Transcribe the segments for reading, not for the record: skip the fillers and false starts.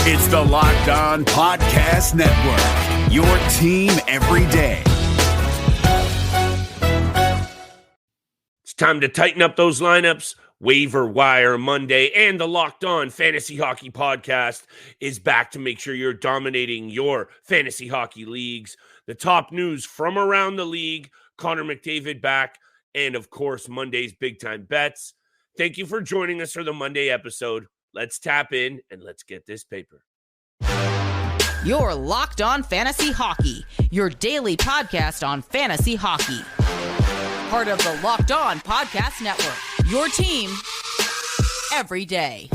It's the Locked On Podcast Network, your team every day. It's time to tighten up those lineups. Waiver-Wire Monday and the Locked On Fantasy Hockey Podcast is back to make sure you're dominating your fantasy hockey leagues. The top news from around the league, Connor McDavid back, and of course, Monday's big-time bets. Thank you for joining us for the Monday episode. Let's tap in and let's get this paper. You're Locked On Fantasy Hockey, your daily podcast on fantasy hockey. Part of the Locked On Podcast Network, your team every day.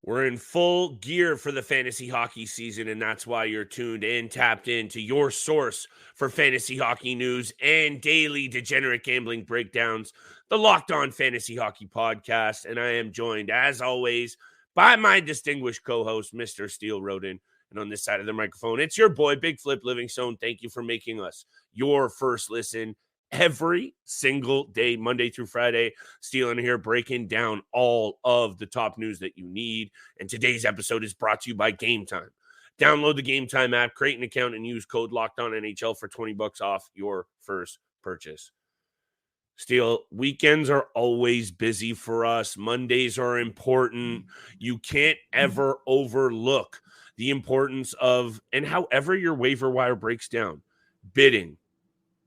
We're in full gear for the fantasy hockey season, and that's why you're tuned in, tapped into your source for fantasy hockey news and daily degenerate gambling breakdowns, the Locked On Fantasy Hockey Podcast. And I am joined, as always, by my distinguished co-host, Mr. Steele Roden. And on this side of the microphone, it's your boy, Big Flip Livingstone. Thank you for making us your first listen every single day, Monday through Friday. Steele in here breaking down all of the top news that you need. And today's episode is brought to you by Game Time. Download the Game Time app, create an account, and use code LOCKEDONNHL for $20 off your first purchase. Steele, weekends are always busy for us. Mondays are important. You can't ever overlook the importance of, and however your waiver wire breaks down, bidding.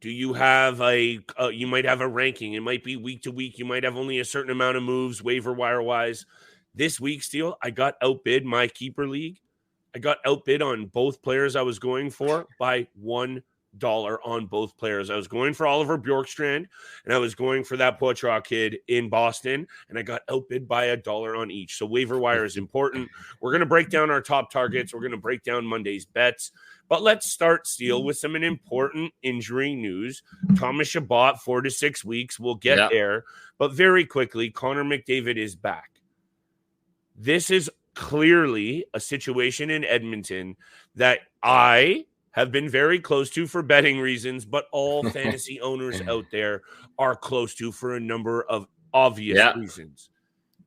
Do you have you might have a ranking. It might be week to week. You might have only a certain amount of moves waiver wire wise. This week, Steele, I got outbid my keeper league. I got outbid on both players I was going for by $1 on both players. I was going for Oliver Bjorkstrand, and I was going for that Poitras kid in Boston, and I got outbid by $1 on each. So waiver wire is important. We're going to break down our top targets. We're going to break down Monday's bets. But let's start, Steele, with some important injury news. Thomas Chabot, 4 to 6 weeks. We'll get there. But very quickly, Connor McDavid is back. This is clearly a situation in Edmonton that I have been very close to for betting reasons, but all fantasy owners out there are close to for a number of obvious reasons.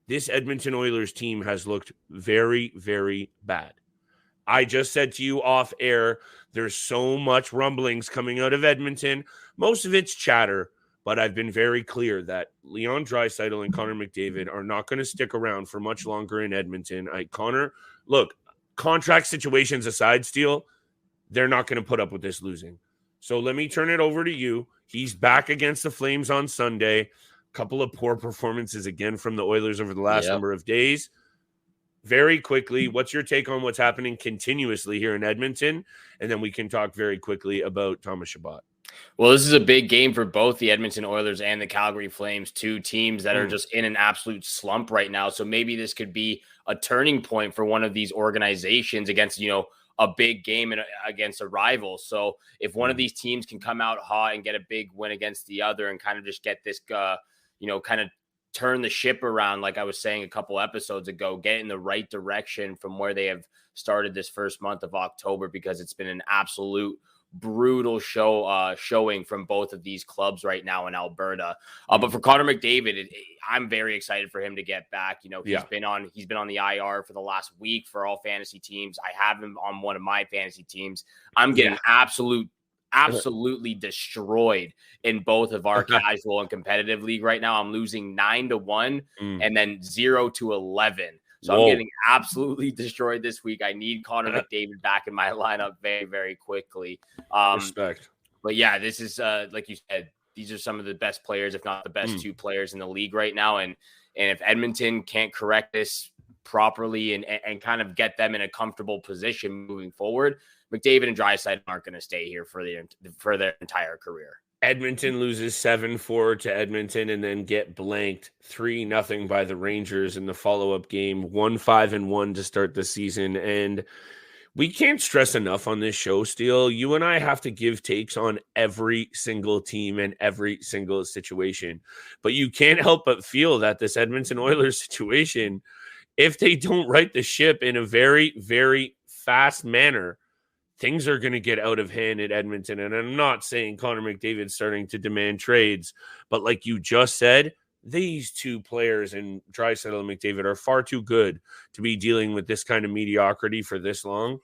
This Edmonton Oilers team has looked very, very bad. I just said to you off air, there's so much rumblings coming out of Edmonton. Most of it's chatter, but I've been very clear that Leon Draisaitl and Connor McDavid are not going to stick around for much longer in Edmonton. Connor, look, contract situations aside, Steele, they're not going to put up with this losing. So let me turn it over to you. He's back against the Flames on Sunday. A couple of poor performances again from the Oilers over the last number of days. Very quickly, what's your take on what's happening continuously here in Edmonton? And then we can talk very quickly about Thomas Chabot. Well, this is a big game for both the Edmonton Oilers and the Calgary Flames, two teams that are just in an absolute slump right now. So maybe this could be a turning point for one of these organizations against, a big game against a rival. So if one of these teams can come out hot and get a big win against the other and kind of just get this, kind of turn the ship around, like I was saying a couple episodes ago, get in the right direction from where they have started this first month of October, because it's been an absolute brutal showing from both of these clubs right now in Alberta. But for Connor McDavid, I'm very excited for him to get back. He's been on the IR for the last week for all fantasy teams. I have him on one of my fantasy teams. I'm getting absolutely destroyed in both of our casual and competitive league right now. I'm losing 9-1 and then 0-11. So I'm getting absolutely destroyed this week. I need Connor McDavid back in my lineup very, very quickly. Respect. But yeah, this is like you said, these are some of the best players, if not the best two players in the league right now. And if Edmonton can't correct this properly and kind of get them in a comfortable position moving forward, McDavid and Draisaitl aren't going to stay here for their entire career. Edmonton loses 7-4 to Edmonton and then get blanked 3-0 by the Rangers in the follow-up game, 1-5-1 to start the season. And we can't stress enough on this show, Steele. You and I have to give takes on every single team and every single situation. But you can't help but feel that this Edmonton Oilers situation, if they don't right the ship in a very, very fast manner, things are going to get out of hand at Edmonton. And I'm not saying Connor McDavid's starting to demand trades, but like you just said, these two players in Draisaitl and McDavid are far too good to be dealing with this kind of mediocrity for this long.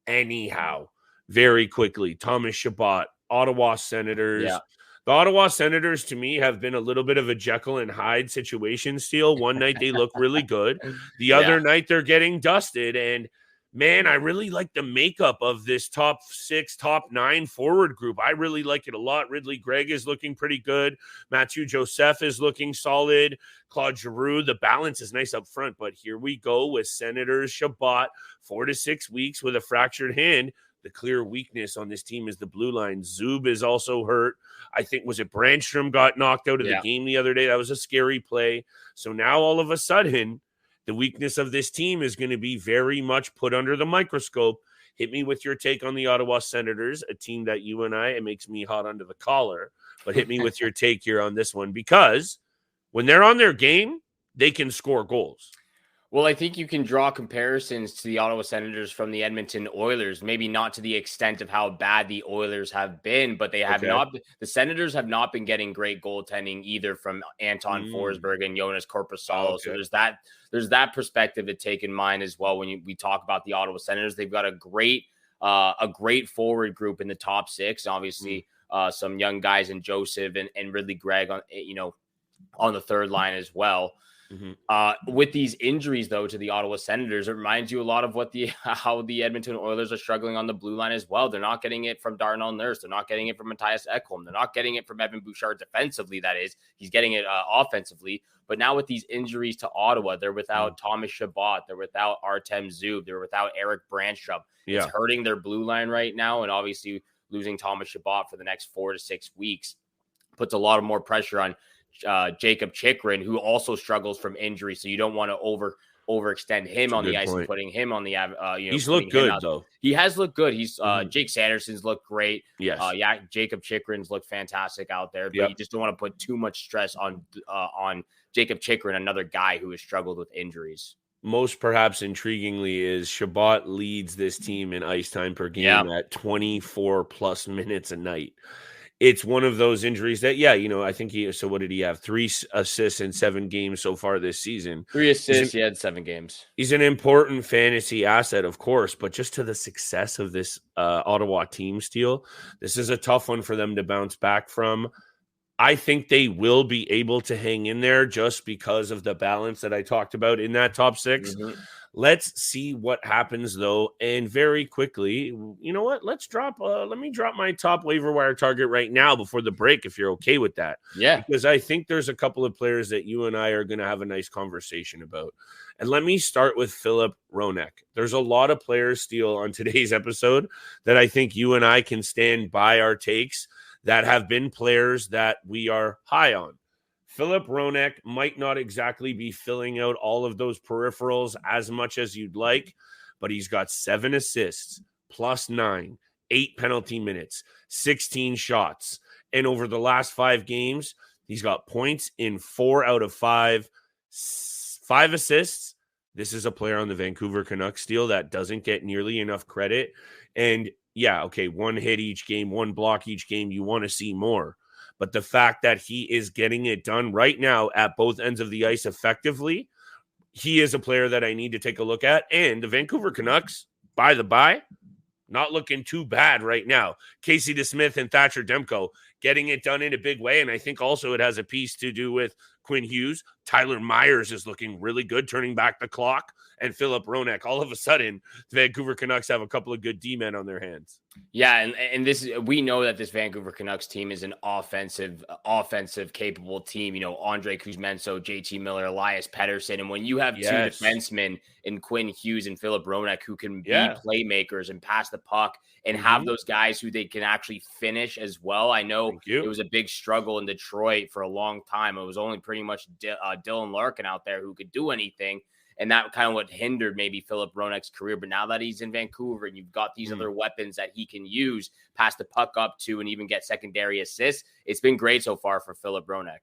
Anyhow, very quickly, Thomas Chabot, Ottawa Senators. Yeah. The Ottawa Senators, to me, have been a little bit of a Jekyll and Hyde situation. Steele, one night they look really good. The other night they're getting dusted. And man, I really like the makeup of this top 6, top 9 forward group. I really like it a lot. Ridley Gregg is looking pretty good. Mathieu Joseph is looking solid. Claude Giroux, the balance is nice up front. But here we go with Senators, Chabot, 4 to 6 weeks with a fractured hand. The clear weakness on this team is the blue line. Zub is also hurt. I think, was it Brandstrom got knocked out of the game the other day? That was a scary play. So now all of a sudden, the weakness of this team is going to be very much put under the microscope. Hit me with your take on the Ottawa Senators, a team that you and it makes me hot under the collar. But hit me with your take here on this one, because when they're on their game, they can score goals. Well, I think you can draw comparisons to the Ottawa Senators from the Edmonton Oilers, maybe not to the extent of how bad the Oilers have been, but they have not. The Senators have not been getting great goaltending either from Anton Forsberg and Jonas Korpisalo. So there's that perspective to take in mind as well when we talk about the Ottawa Senators. They've got a great forward group in the top 6. Obviously, some young guys in Joseph and Ridley Gregg on the third line as well. With these injuries, though, to the Ottawa Senators, it reminds you a lot of how the Edmonton Oilers are struggling on the blue line as well. They're not getting it from Darnell Nurse. They're not getting it from Matthias Ekholm. They're not getting it from Evan Bouchard defensively, that is. He's getting it offensively. But now with these injuries to Ottawa, they're without Thomas Chabot. They're without Artem Zub. They're without Eric Brandstrom. It's hurting their blue line right now. And obviously losing Thomas Chabot for the next 4 to 6 weeks puts a lot of more pressure on Jacob Chikrin, who also struggles from injury. So you don't want to overextend him on the ice and putting him on the he's looked good though. He has looked good. He's Jake Sanderson's looked great. Yes. Jacob Chikrin's looked fantastic out there, but you just don't want to put too much stress on Jacob Chikrin, another guy who has struggled with injuries. Most perhaps intriguingly is Chabot leads this team in ice time per game at 24 plus minutes a night. It's one of those injuries that, I think so what did he have? 3 assists in 7 games so far this season. 3 assists, he had 7 games. He's an important fantasy asset, of course, but just to the success of this Ottawa team, Steele, this is a tough one for them to bounce back from. I think they will be able to hang in there just because of the balance that I talked about in that top 6. Let's see what happens, though. And very quickly, you know what? Let me drop my top waiver wire target right now before the break, if you're okay with that. Yeah. Because I think there's a couple of players that you and I are going to have a nice conversation about. And let me start with Filip Hronek. There's a lot of players, Steele, on today's episode that I think you and I can stand by our takes that have been players that we are high on. Filip Hronek might not exactly be filling out all of those peripherals as much as you'd like, but he's got 7 assists, plus 9, 8 penalty minutes, 16 shots. And over the last 5 games, he's got points in 4 out of 5, 5 assists. This is a player on the Vancouver Canucks, Steele, that doesn't get nearly enough credit. And 1 hit each game, 1 block each game. You want to see more. But the fact that he is getting it done right now at both ends of the ice effectively, he is a player that I need to take a look at. And the Vancouver Canucks, by the by, not looking too bad right now. Casey DeSmith and Thatcher Demko getting it done in a big way. And I think also it has a piece to do with Quinn Hughes. Tyler Myers is looking really good, turning back the clock. And Filip Hronek, all of a sudden, the Vancouver Canucks have a couple of good D-men on their hands. Yeah, and we know that this Vancouver Canucks team is an offensive capable team. Andre Kuzmenso, JT Miller, Elias Pettersson. And when you have 2 defensemen in Quinn Hughes and Filip Hronek who can be playmakers and pass the puck and have those guys who they can actually finish as well. I know it was a big struggle in Detroit for a long time. It was only pretty much Dylan Larkin out there who could do anything. And that kind of what hindered maybe Filip Hronek's career. But now that he's in Vancouver and you've got these other weapons that he can use, pass the puck up to, and even get secondary assists, it's been great so far for Filip Hronek.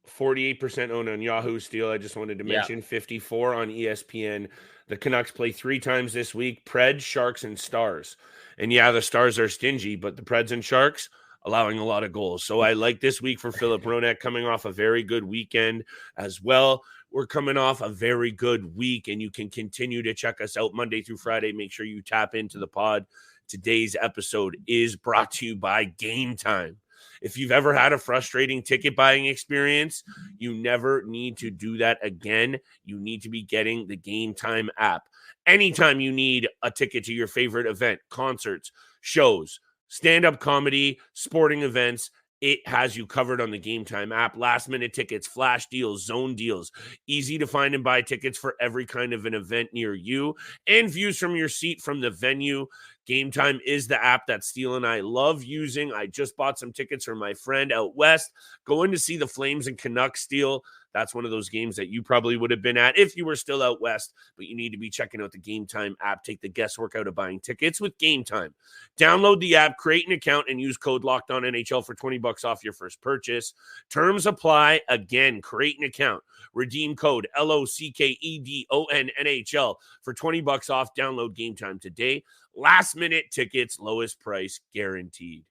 48% owned on Yahoo Steele. I just wanted to mention 54 on ESPN. The Canucks play 3 times this week: Preds, Sharks, and Stars. And yeah, the Stars are stingy, but the Preds and Sharks allowing a lot of goals. So I like this week for Filip Hronek, coming off a very good weekend as well. We're coming off a very good week, and you can continue to check us out Monday through Friday. Make sure you tap into the pod. Today's episode is brought to you by Game Time. If you've ever had a frustrating ticket buying experience, you never need to do that again. You need to be getting the Game Time app. Anytime you need a ticket to your favorite event, concerts, shows, stand-up comedy, sporting events, it has you covered on the Game Time app. Last-minute tickets, flash deals, zone deals, easy to find and buy tickets for every kind of an event near you, and views from your seat from the venue. Game Time is the app that Steele and I love using. I just bought some tickets for my friend out west, going to see the Flames and Canucks. Steele, that's one of those games that you probably would have been at if you were still out west, but you need to be checking out the Game Time app. Take the guesswork out of buying tickets with Game Time. Download the app, create an account, and use code LOCKEDONNHL for $20 off your first purchase. Terms apply. Again, create an account. Redeem code LOCKEDONNHL for $20 off. Download Game Time today. Last minute tickets, lowest price guaranteed.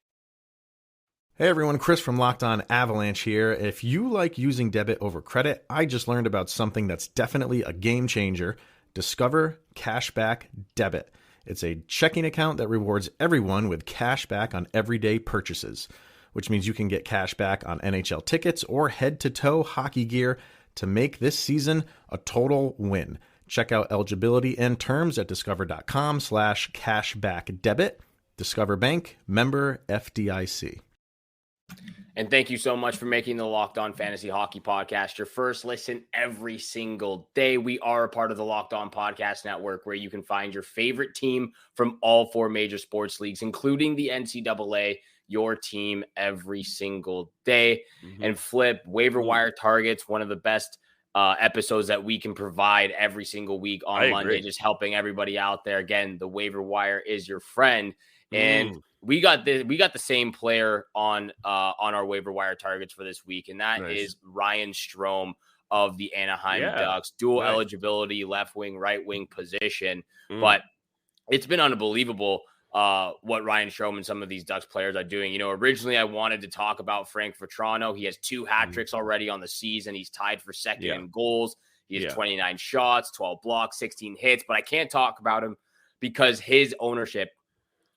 Hey everyone, Chris from Locked On Avalanche here. If you like using debit over credit, I just learned about something that's definitely a game changer. Discover Cashback Debit. It's a checking account that rewards everyone with cash back on everyday purchases, which means you can get cash back on NHL tickets or head-to-toe hockey gear to make this season a total win. Check out eligibility and terms at discover.com/cashbackdebit. Discover Bank, member FDIC. And thank you so much for making the Locked On Fantasy Hockey Podcast your first listen every single day. We are a part of the Locked On Podcast Network, where you can find your favorite team from all 4 major sports leagues, including the NCAA, your team every single day. And Flip, Waiver-Wire targets, one of the best episodes that we can provide every single week on Monday, just helping everybody out there. Again, the Waiver-Wire is your friend. And we got the same player on our Waiver-Wire targets for this week, and that is Ryan Strome of the Anaheim Ducks. Dual eligibility, left wing, right wing position. But it's been unbelievable what Ryan Strome and some of these Ducks players are doing. You know, originally I wanted to talk about Frank Vatrano. He has 2 hat tricks already on the season. He's tied for second in goals. He has 29 shots, 12 blocks, 16 hits. But I can't talk about him because his ownership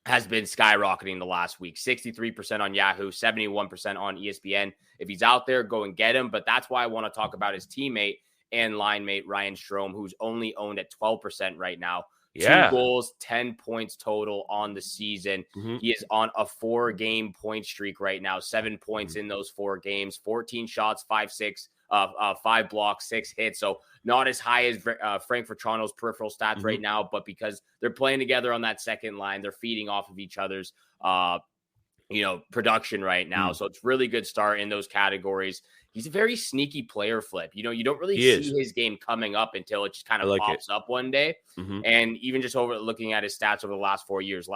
has been skyrocketing the last week. 63% on Yahoo, 71% on ESPN. If he's out there, go and get him. But that's why I want to talk about his teammate and line mate, Ryan Strome, who's only owned at 12% right now. 2 goals, 10 points total on the season. He is on a 4-game point streak right now. 7 points in those 4 games, 14 shots, 5 blocks, 6 hits. So not as high as Frank Vatrano's peripheral stats right now, but because they're playing together on that second line, they're feeding off of each other's, production right now. So it's really good start in those categories. He's a very sneaky player, Flip. You know, you don't really see his game coming up until it just kind of pops up one day. And even just looking at his stats over the last 4 years,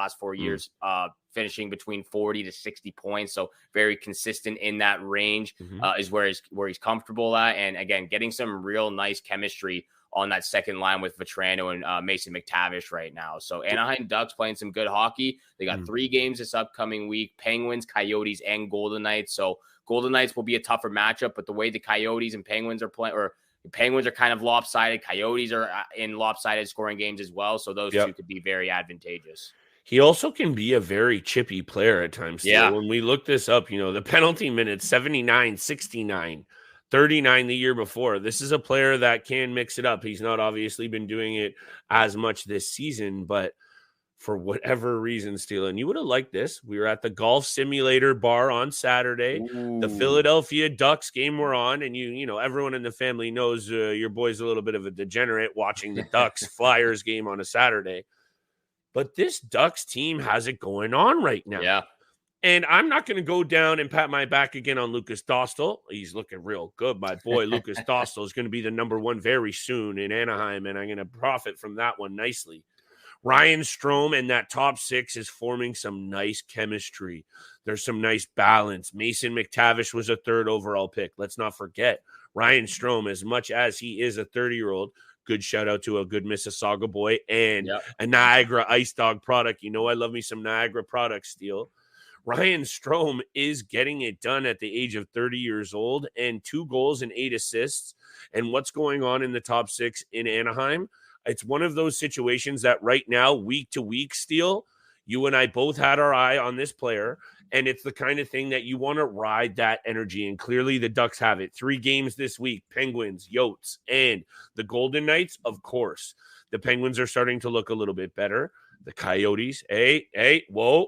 finishing between 40 to 60 points. So very consistent in that range is where he's comfortable at. And again, getting some real nice chemistry on that second line with Vatrano and Mason McTavish right now. So Anaheim Ducks playing some good hockey. They got 3 games this upcoming week: Penguins, Coyotes, and Golden Knights. So Golden Knights will be a tougher matchup, but the way the Coyotes and Penguins are playing, or the Penguins are kind of lopsided, Coyotes are in lopsided scoring games as well. So those 2 could be very advantageous. He also can be a very chippy player at times. Yeah. When we look this up, you know, the penalty minutes, 79, 69, 39 the year before. This is a player that can mix it up. He's not obviously been doing it as much this season, but for whatever reason, Steele, and you would have liked this. We were at the golf simulator bar on Saturday. The Philadelphia Ducks game we're on, and you know, everyone in the family knows your boy's a little bit of a degenerate watching the Ducks Flyers game on a Saturday. But this Ducks team has it going on right now. Yeah. And I'm not going to go down and pat my back again on Lucas Dostal. He's looking real good. My boy, Lucas Dostal, is going to be the number 1 very soon in Anaheim, and I'm going to profit from that one nicely. Ryan Strome and that top six is forming some nice chemistry. There's some nice balance. Mason McTavish was a 3rd overall pick. Let's not forget Ryan Strome, as much as he is a 30-year-old, good shout out to a good Mississauga boy and a Niagara Ice Dog product. You know, I love me some Niagara products, Steele. Ryan Strome is getting it done at the age of 30 years old, and 2 goals and 8 assists. And what's going on in the top 6 in Anaheim? It's one of those situations that right now, week to week, Steele, you and I both had our eye on this player, and it's the kind of thing that you want to ride that energy. And clearly the Ducks have it. 3 games this week: Penguins, Yotes, and the Golden Knights. Of course, the Penguins are starting to look a little bit better. The Coyotes, whoa,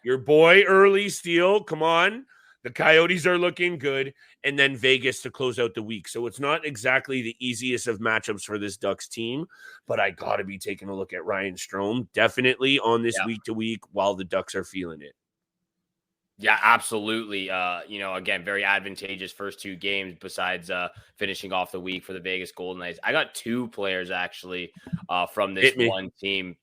your boy early, Steele, come on. The Coyotes are looking good, and then Vegas to close out the week. So it's not exactly the easiest of matchups for this Ducks team, but I got to be taking a look at Ryan Strome definitely on this week to week while the Ducks are feeling it. Yeah, absolutely. Again, very advantageous first 2 games besides finishing off the week for the Vegas Golden Knights. I got 2 players actually from this one team.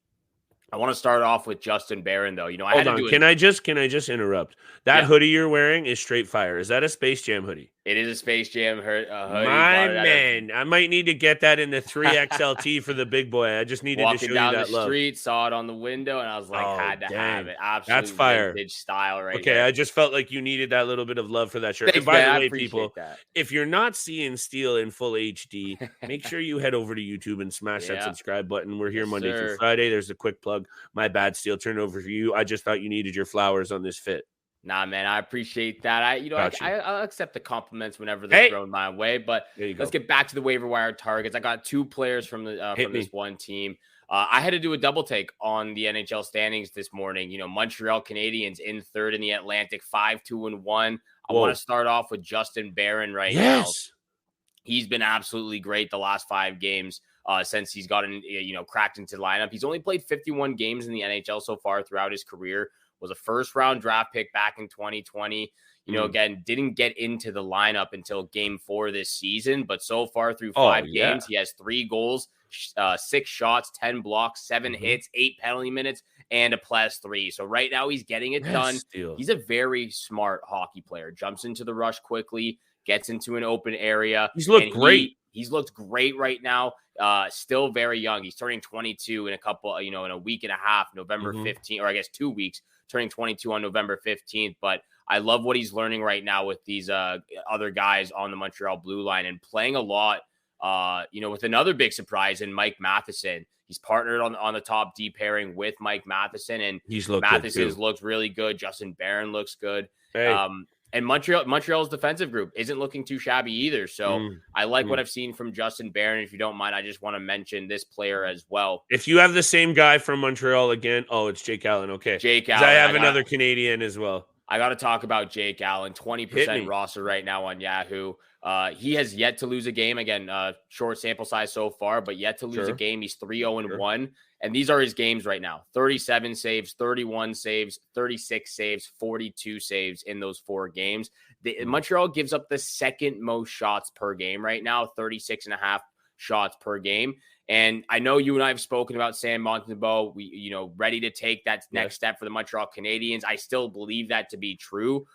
I want to start off with Justin Barron, though. Hold on. Can I just interrupt? That hoodie you're wearing is straight fire. Is that a Space Jam hoodie? It is a Space Jam hoodie. My man, I might need to get that in the 3XLT for the big boy. I just needed to show you that love. Walking down the street, saw it on the window, and I was like, had to have it. Absolutely, that's fire. Vintage style right Okay, there. I just felt like you needed that little bit of love for that shirt. Thanks, and by man, the way, people, if you're not seeing Steele in full HD, make sure you head over to YouTube and smash that subscribe button. We're here Monday through Friday. There's a quick plug. My bad, Steele. Turn it over for you. I just thought you needed your flowers on this fit. Nah, man, I appreciate that. I'll accept the compliments whenever they're thrown my way. But let's get back to the waiver wire targets. I got 2 players from this one team. I had to do a double take on the NHL standings this morning. Montreal Canadiens in 3rd in the Atlantic, 5-2-1. I want to start off with Justin Barron now. He's been absolutely great the last 5 games since he's gotten cracked into the lineup. He's only played 51 games in the NHL so far throughout his career. Was a 1st-round draft pick back in 2020. Again, didn't get into the lineup until game 4 this season, but so far through 5 games, he has 3 goals, 6 shots, 10 blocks, 7 hits, 8 penalty minutes, and a +3. So right now he's getting it done. Steele. He's a very smart hockey player. Jumps into the rush quickly, gets into an open area. He's looked great. He's looked great right now. Still very young. He's turning 22 in in a week and a half, November 15th, or I guess 2 weeks, turning 22 on November 15th. But I love what he's learning right now with these other guys on the Montreal blue line and playing a lot, with another big surprise in Mike Matheson. He's partnered on the top D pairing with Mike Matheson, and Matheson's looked really good. Justin Barron looks good. And Montreal's defensive group isn't looking too shabby either. So I like what I've seen from Justin Barron. If you don't mind, I just want to mention this player as well. If you have the same guy from Montreal again, it's Jake Allen. Okay. Jake Allen. I have another Canadian as well. I got to talk about Jake Allen, 20% roster right now on Yahoo. He has yet to lose a game. Again, short sample size so far, but yet to lose a game. He's 3-0-1. And these are his games right now: 37 saves, 31 saves, 36 saves, 42 saves in those 4 games. Montreal gives up the 2nd most shots per game right now, 36.5 shots per game. And I know you and I have spoken about Sam Montembeault, ready to take that next step for the Montreal Canadiens. I still believe that to be true,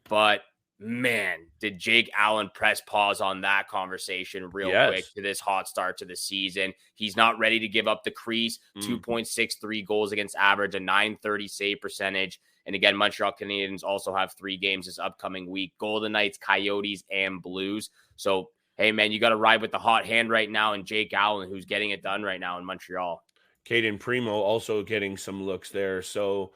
but man, did Jake Allen press pause on that conversation real quick to this hot start to the season. He's not ready to give up the crease. 2.63 goals against average, a .930 save percentage. And again, Montreal Canadiens also have 3 games this upcoming week: Golden Knights, Coyotes, and Blues. So, hey, man, you got to ride with the hot hand right now, and Jake Allen, who's getting it done right now in Montreal. Caden Primo also getting some looks there. So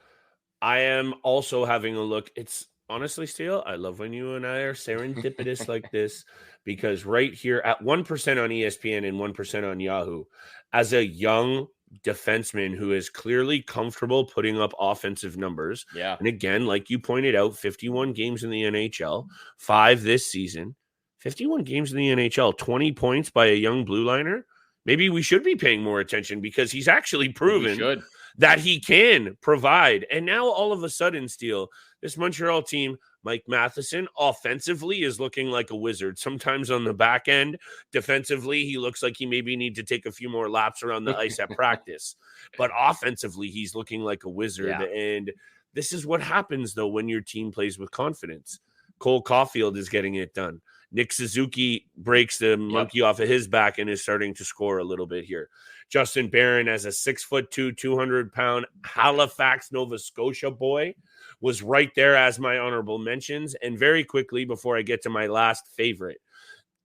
I am also having a look. It's honestly, Steele, I love when you and I are serendipitous like this, because right here at 1% on ESPN and 1% on Yahoo, as a young defenseman who is clearly comfortable putting up offensive numbers. Yeah. And again, like you pointed out, 51 games in the NHL, 5 this season, 51 games in the NHL, 20 points by a young blue liner. Maybe we should be paying more attention, because he's actually proven that he can provide. And now all of a sudden, Steele, this Montreal team, Mike Matheson, offensively, is looking like a wizard. Sometimes on the back end, defensively, he looks like he maybe need to take a few more laps around the ice at practice. But offensively, he's looking like a wizard. Yeah. And this is what happens, though, when your team plays with confidence. Cole Caulfield is getting it done. Nick Suzuki breaks the monkey off of his back and is starting to score a little bit here. Justin Barron, as a 6'2", 200-pound Halifax, Nova Scotia boy, was right there as my honorable mentions. And very quickly, before I get to my last favorite,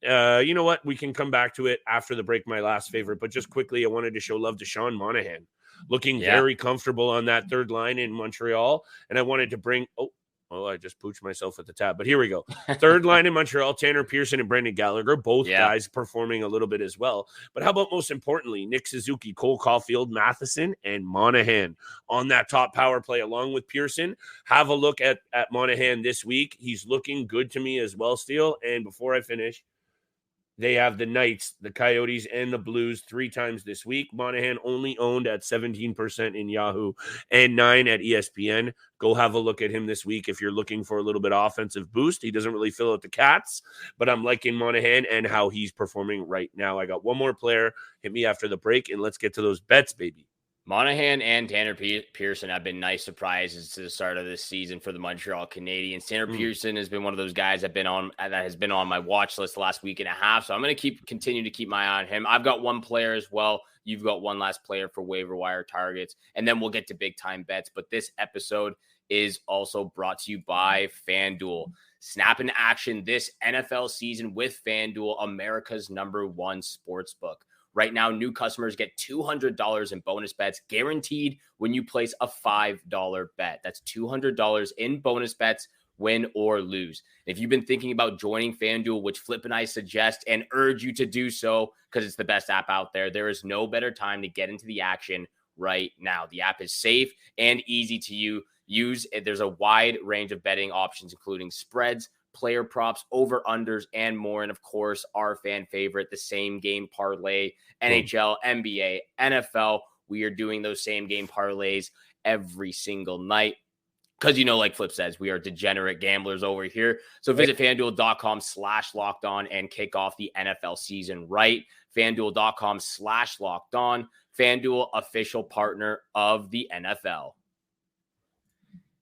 you know what? We can come back to it after the break, my last favorite. But just quickly, I wanted to show love to Sean Monahan, looking very comfortable on that third line in Montreal. And I wanted to bring I just pooched myself at the tab, but here we go. Third line in Montreal, Tanner Pearson and Brendan Gallagher, both guys performing a little bit as well. But how about most importantly, Nick Suzuki, Cole Caulfield, Matheson, and Monahan on that top power play along with Pearson. Have a look at Monahan this week. He's looking good to me as well, Steele. And before I finish, they have the Knights, the Coyotes, and the Blues 3 times this week. Monahan only owned at 17% in Yahoo and 9 at ESPN. Go have a look at him this week if you're looking for a little bit of offensive boost. He doesn't really fill out the Cats, but I'm liking Monahan and how he's performing right now. I got one more player. Hit me after the break, and let's get to those bets, baby. Monahan and Tanner Pearson have been nice surprises to the start of this season for the Montreal Canadiens. Tanner Pearson has been one of those guys that has been on my watch list the last week and a half. So I'm going to continue to keep my eye on him. I've got one player as well. You've got one last player for waiver wire targets, and then we'll get to big time bets. But this episode is also brought to you by FanDuel. Snap into action this NFL season with FanDuel, America's #1 sportsbook. Right now, new customers get $200 in bonus bets guaranteed when you place a $5 bet. That's $200 in bonus bets, win or lose. If you've been thinking about joining FanDuel, which Flip and I suggest and urge you to do so because it's the best app out there is no better time to get into the action right now. The app is safe and easy to use. There's a wide range of betting options, including spreads, player props, over-unders, and more. And of course, our fan favorite, the same game parlay, NHL, NBA, NFL. We are doing those same game parlays every single night. Because, like Flip says, we are degenerate gamblers over here. So visit FanDuel.com/lockedon and kick off the NFL season right. FanDuel.com/lockedon. FanDuel, official partner of the NFL.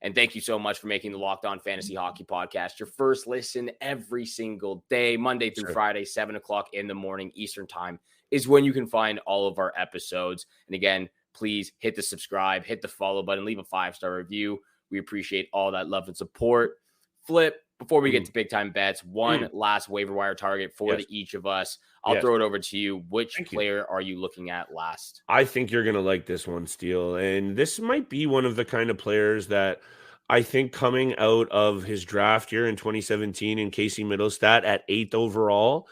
And thank you so much for making the Locked On Fantasy Hockey Podcast your first listen every single day, Monday through Friday, 7 o'clock in the morning Eastern Time is when you can find all of our episodes. And again, please hit the subscribe, hit the follow button, leave a 5-star review. We appreciate all that love and support. Flip, before we get to big time bets, one last waiver wire target for each of us. I'll throw it over to you. Which player are you looking at last? I think you're going to like this one, Steele. And this might be one of the kind of players that I think coming out of his draft year in 2017 in Casey Mittelstadt at 8th overall,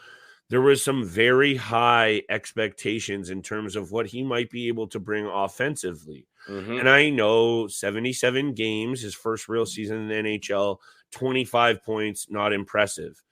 there was some very high expectations in terms of what he might be able to bring offensively. And I know 77 games, his first real season in the NHL, 25 points, not impressive.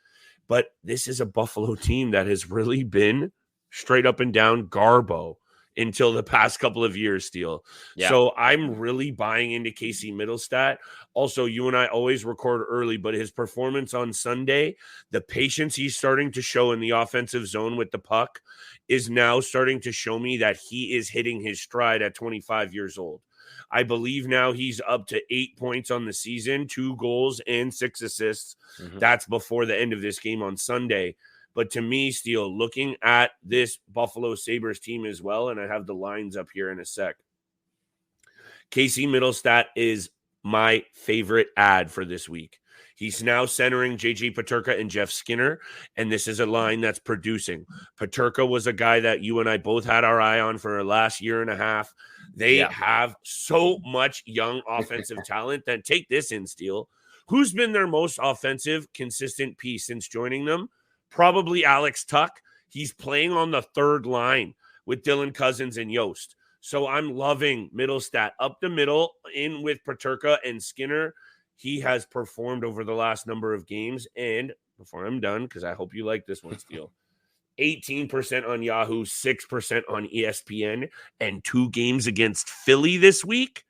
But this is a Buffalo team that has really been straight up and down garbo until the past couple of years, Steele. Yeah. So I'm really buying into Casey Mittelstadt. Also, you and I always record early, but his performance on Sunday, the patience he's starting to show in the offensive zone with the puck is now starting to show me that he is hitting his stride at 25 years old. I believe now he's up to 8 points on the season, 2 goals and 6 assists. That's before the end of this game on Sunday. But to me, Steele, looking at this Buffalo Sabres team as well, and I have the lines up here in a sec. Casey Mittelstadt is my favorite ad for this week. He's now centering J.J. Peterka and Jeff Skinner, and this is a line that's producing. Peterka was a guy that you and I both had our eye on for the last year and a half. They have so much young offensive talent that take this in, Steele. Who's been their most offensive, consistent piece since joining them? Probably Alex Tuck. He's playing on the third line with Dylan Cousins and Yost. So I'm loving Mittelstadt up the middle in with Peterka and Skinner. He has performed over the last number of games. And before I'm done, because I hope you like this one, Steele, 18% on Yahoo, 6% on ESPN, and 2 games against Philly this week.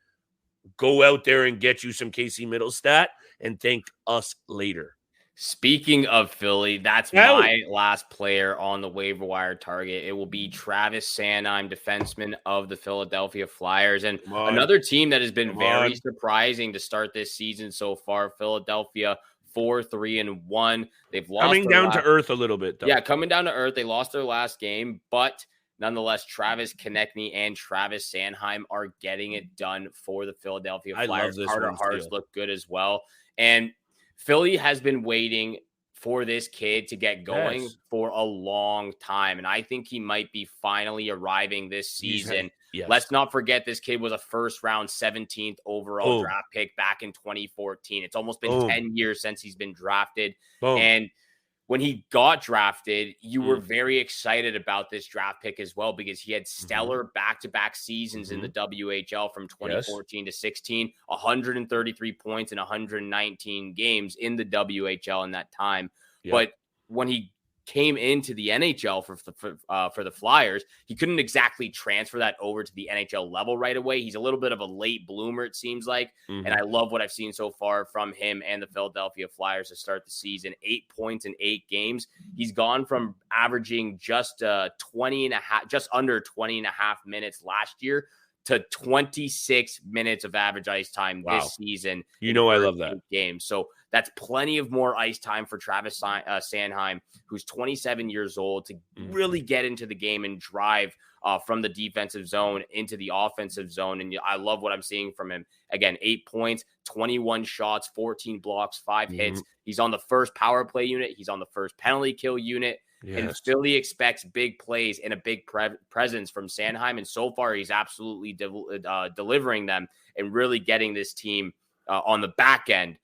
go out there and get you some Casey Mittelstadt and thank us later. Speaking of Philly, that's my last player on the waiver wire target. It will be Travis Sanheim, defenseman of the Philadelphia Flyers. And another team that has been very surprising to start this season so far, Philadelphia 4-3-1. They've lost coming down to earth a little bit, though. Yeah, coming down to earth. They lost their last game, but nonetheless, Travis Konechny and Travis Sanheim are getting it done for the Philadelphia Flyers. Carter Hart's look good as well. And Philly has been waiting for this kid to get going for a long time. And I think he might be finally arriving this season. Let's not forget this kid was a first-round 17th overall draft pick back in 2014. It's almost been 10 years since he's been drafted. And when he got drafted, you were very excited about this draft pick as well because he had stellar back-to-back seasons in the WHL from 2014 to 16, 133 points in 119 games in the WHL in that time. But when he came into the NHL for the Flyers, he couldn't exactly transfer that over to the NHL level right away. He's a little bit of a late bloomer, it seems like. And I love what I've seen so far from him and the Philadelphia Flyers to start the season. 8 points in 8 games. He's gone from averaging just under 20 and a half minutes last year to 26 minutes of average ice time this season. I love that. Games. So that's plenty of more ice time for Travis Sanheim, who's 27 years old, to really get into the game and drive from the defensive zone into the offensive zone. And I love what I'm seeing from him. Again, 8 points, 21 shots, 14 blocks, 5 hits. He's on the first power play unit. He's on the first penalty kill unit. And Philly expects big plays and a big presence from Sanheim. And so far, he's absolutely delivering them and really getting this team on the back end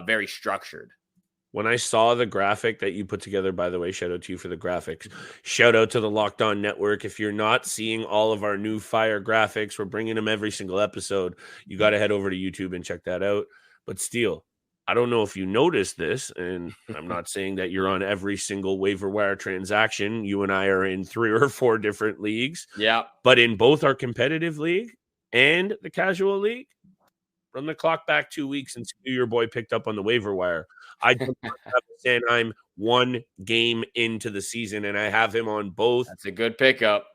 very structured. When I saw the graphic that you put together, by the way, shout out to you for the graphics. Shout out to the Locked On Network. If you're not seeing all of our new fire graphics, we're bringing them every single episode. You got to head over to YouTube and check that out. But Steele, I don't know if you noticed this, and I'm not saying that you're on every single waiver wire transaction. You and I are in 3 or 4 different leagues. Yeah. But in both our competitive league and the casual league, run the clock back 2 weeks and see who your boy picked up on the waiver wire. I just have Sanheim 1 game into the season, and I have him on both. That's a good pickup.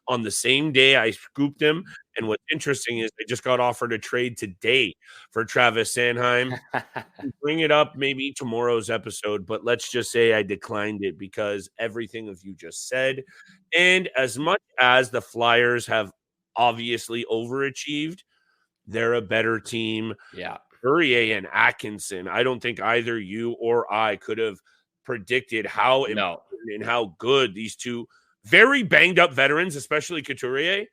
On the same day, I scooped him. And what's interesting is I just got offered a trade today for Travis Sanheim. Bring it up maybe tomorrow's episode, but let's just say I declined it because everything of you just said. And as much as the Flyers have obviously overachieved, they're a better team. Yeah. Couturier and Atkinson, I don't think either you or I could have predicted how important and how good these two very banged up veterans, especially Couturier,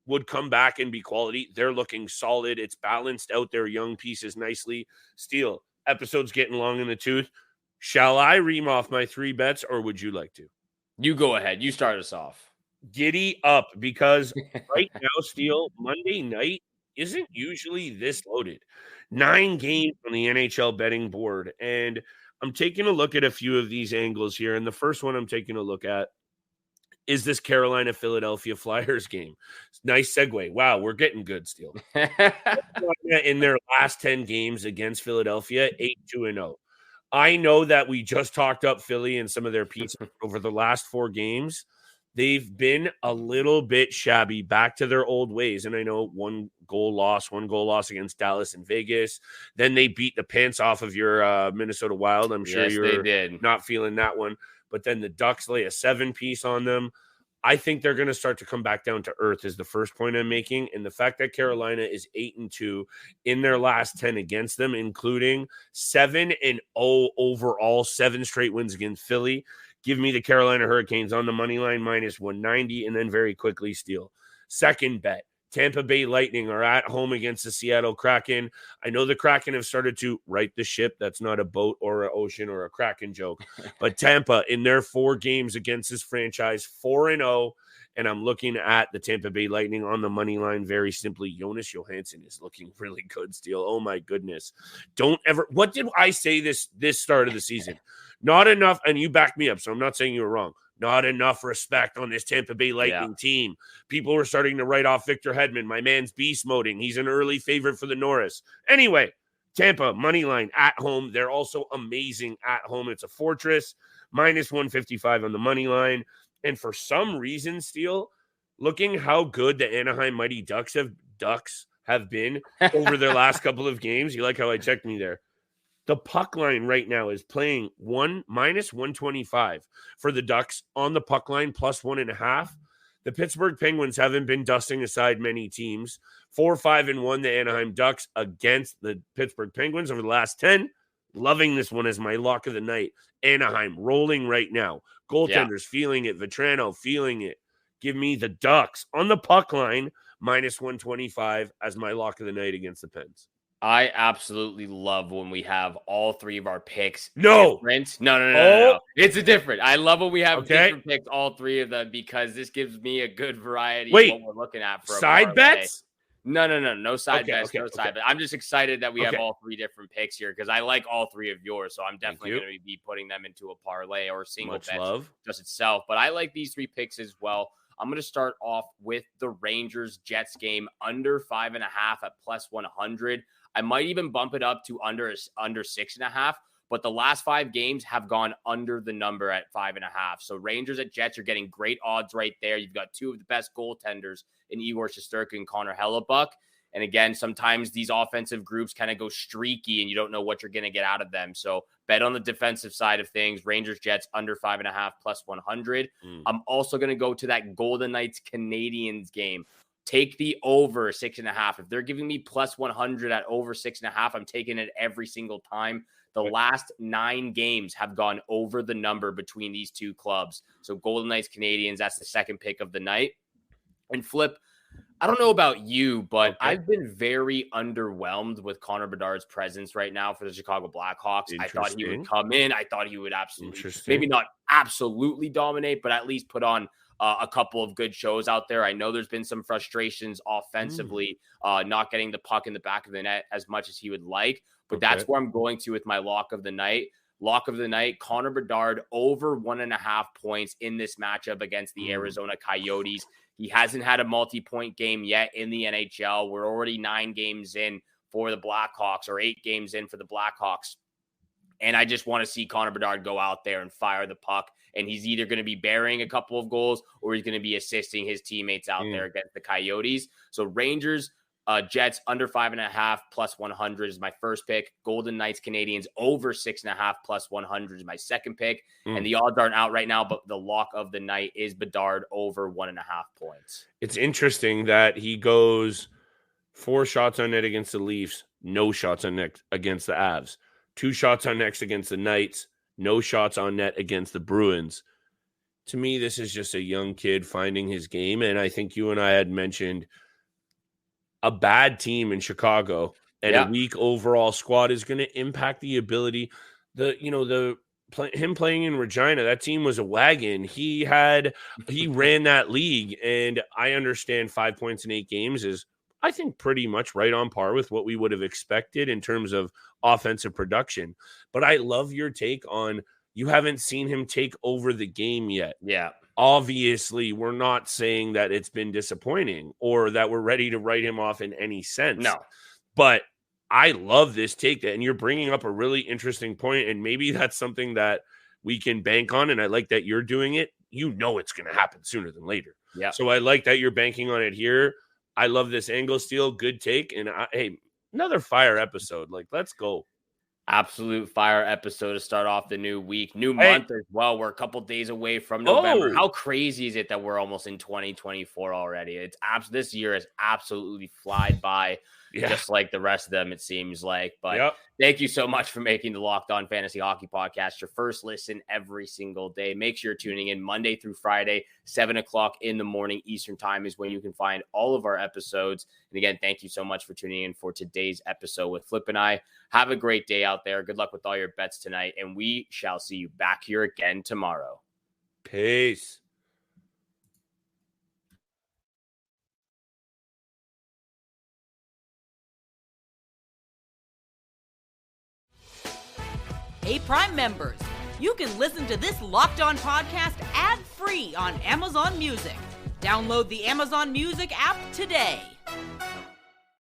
would come back and be quality. They're looking solid. It's balanced out their young pieces nicely. Steele, episode's getting long in the tooth. Shall I ream off my 3 bets, or would you like to? You go ahead. You start us off. Giddy up, because right now, Steele, Monday night isn't usually this loaded. 9 games on the NHL betting board. And I'm taking a look at a few of these angles here. And the first one I'm taking a look at is this Carolina-Philadelphia Flyers game. Nice segue. Wow, we're getting good, Steele. In their last 10 games against Philadelphia, 8-2-0. I know that we just talked up Philly and some of their pieces over the last 4 games. They've been a little bit shabby, back to their old ways. And I know one goal loss against Dallas and Vegas. Then they beat the pants off of your Minnesota Wild. I'm sure you're not feeling that one. But then the Ducks lay a 7-piece on them. I think they're going to start to come back down to earth is the first point I'm making. And the fact that Carolina is 8-2 in their last 10 against them, including 7-0 overall, 7 straight wins against Philly. Give me the Carolina Hurricanes on the money line minus 190, and then very quickly, Steele. Second bet, Tampa Bay Lightning are at home against the Seattle Kraken. I know the Kraken have started to right the ship. That's not a boat or an ocean or a Kraken joke. But Tampa, in their 4 games against this franchise, 4-0. And I'm looking at the Tampa Bay Lightning on the money line very simply. Jonas Johansson is looking really good, Steele. Oh, my goodness. Don't ever – what did I say this start of the season? Not enough – and you backed me up, so I'm not saying you were wrong. not enough respect on this Tampa Bay Lightning team. People were starting to write off Victor Hedman. My man's beast moding. He's an early favorite for the Norris. Anyway, Tampa, money line at home. They're also amazing at home. It's a fortress, minus 155 on the money line. And for some reason, Steele, looking how good the Anaheim Mighty Ducks have been over their last couple of games. You like how I checked me there? The puck line right now is playing minus 125 for the Ducks on the puck line, plus 1.5. The Pittsburgh Penguins haven't been dusting aside many teams. 4-5-1, the Anaheim Ducks against the Pittsburgh Penguins over the last 10. Loving this one as my lock of the night. Anaheim rolling right now. Goaltenders feeling it. Vetrano feeling it. Give me the Ducks on the puck line, minus 125 as my lock of the night against the Pens. I absolutely love when we have all three of our picks different. No. It's a different. I love when we have different picks, all three of them, because this gives me a good variety of what we're looking at. For side bets? No side bets. Bets. I'm just excited that we have all three different picks here because I like all three of yours. So I'm definitely going to be putting them into a parlay or a single bet just itself. But I like these three picks as well. I'm going to start off with the Rangers-Jets game under 5.5 at plus 100. I might even bump it up to under 6.5, but the last 5 games have gone under the number at 5.5. So Rangers at Jets are getting great odds right there. You've got two of the best goaltenders in Igor Shesterkin and Connor Hellebuyck. And again, sometimes these offensive groups kind of go streaky and you don't know what you're going to get out of them. So bet on the defensive side of things. Rangers Jets under 5.5 plus 100. I'm also going to go to that Golden Knights Canadiens game. Take the over 6.5. If they're giving me plus 100 at over 6.5, I'm taking it every single time. The last 9 games have gone over the number between these two clubs. So Golden Knights Canadiens, that's the second pick of the night. And Flip, I don't know about you, but I've been very underwhelmed with Connor Bedard's presence right now for the Chicago Blackhawks. I thought he would come in. I thought he would absolutely, maybe not absolutely dominate, but at least put on a couple of good shows out there. I know there's been some frustrations offensively, not getting the puck in the back of the net as much as he would like, but that's where I'm going to with my lock of the night. Lock of the night, Connor Bedard over 1.5 points in this matchup against the Arizona Coyotes. He hasn't had a multi-point game yet in the NHL. We're already 9 games in for the Blackhawks, or 8 games in for the Blackhawks. And I just want to see Connor Bedard go out there and fire the puck. And he's either going to be burying a couple of goals or he's going to be assisting his teammates out there against the Coyotes. So Rangers, Jets under 5.5 plus 100 is my first pick. Golden Knights Canadiens over 6.5 plus 100 is my second pick. And the odds aren't out right now, but the lock of the night is Bedard over 1.5 points. It's interesting that he goes 4 shots on net against the Leafs, no shots on net against the Avs, 2 shots on net against the Knights, no shots on net against the Bruins. To me, this is just a young kid finding his game. And I think you and I had mentioned a bad team in Chicago and a weak overall squad is going to impact the ability. Him playing in Regina, that team was a wagon. He ran that league, and I understand 5 points in 8 games is, I think, pretty much right on par with what we would have expected in terms of offensive production. But I love your take on you haven't seen him take over the game yet. Yeah. Obviously, we're not saying that it's been disappointing or that we're ready to write him off in any sense. No. But I love this take, and you're bringing up a really interesting point, and maybe that's something that we can bank on, and I like that you're doing it. You know it's going to happen sooner than later. Yeah. So I like that you're banking on it here. I love this angle, Steele. Good take. And hey, another fire episode. Like, let's go. Absolute fire episode to start off the new week, new month as well. We're a couple days away from November. How crazy is it that we're almost in 2024 already? It's this year has absolutely flied by, just like the rest of them, it seems like. But thank you so much for making the Locked On Fantasy Hockey Podcast your first listen every single day. Make sure you're tuning in Monday through Friday, 7 o'clock in the morning Eastern time is when you can find all of our episodes. And again, thank you so much for tuning in for today's episode with Flip and I. Have a great day out there. Good luck with all your bets tonight, and we shall see you back here again tomorrow. Peace. Hey, Prime members, you can listen to this Locked On podcast ad-free free on Amazon Music. Download the Amazon Music app today.